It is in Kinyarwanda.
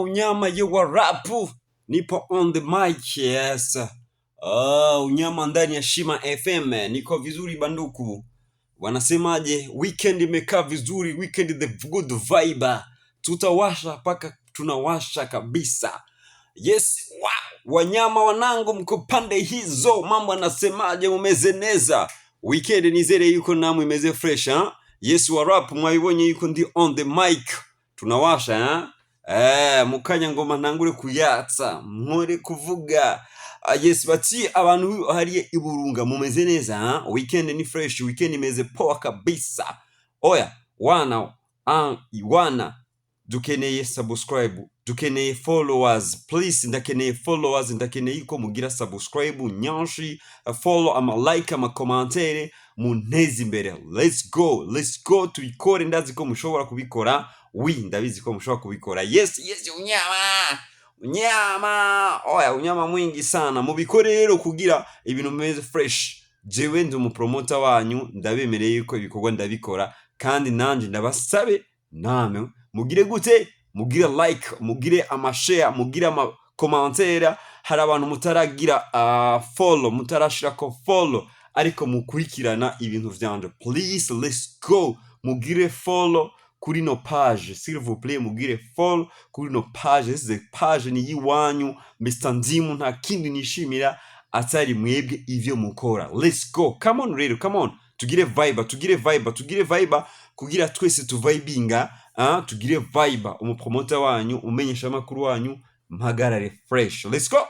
Unyama wa rapu nipo on the mic, yes. Unyama ndani ya Shima FM, niko vizuri banduku. Wanasemaje? Weekend imekaa vizuri, weekend the good vibe. Tutawasha paka tunawasha kabisa. Yes, wow. Wanyama wanangu mko pande hizo, mambo anasemaje? Mumeze neza. Weekend ni zere yuko namu imeze fresh, ha? Yes, wa rap mwabibonye yuko ndi on the mic. Tunawasha, ha? Mukanya ngoma ntangure kuyatsa nkore kuvuga. Yes, bati abantu hariye iburunga mumeze neza, ha? Weekend ni fresh, weekend imeze poa kabisa. Oya wana dukeneye subscribe, dukeneye followers, please ndakeneye followers, ndakeneye ko mugira subscribe nyanshi, follow ama like ama commentaire munezi imbere. Let's go tubikore, ndazi ko mushobora kubikora. Ndabizi ko mushobora kubikora. Yes unyama unyama mwingi sana mubikore rero kugira ibintu bimeze fresh. Jewe ndi umupromoter wanyu, ndabemereye yuko ibikorwa ndabikora, kandi nanje ndabasabe namwe mugire gute, mugire like, mugire amashare, mugire ama commentaire. Hari abantu mutaragira follow, mutarashira ko follow ariko mukurikirana ibintu vyanje. Please let's go, mugire follow kuri no page, s'il vous plaît, mugire follow kuri no page. This page ni yiwanyu, Mr. Ndimu, nta kindi nishimira atari mwebwe ivyo mukora. Let's go, come on rero, come on, tugire vibe kugira twese tuvibinga, tugire vibe. Umupromoter wanyu, umenyesha makuru wanyu, mpagarare fresh. Let's go.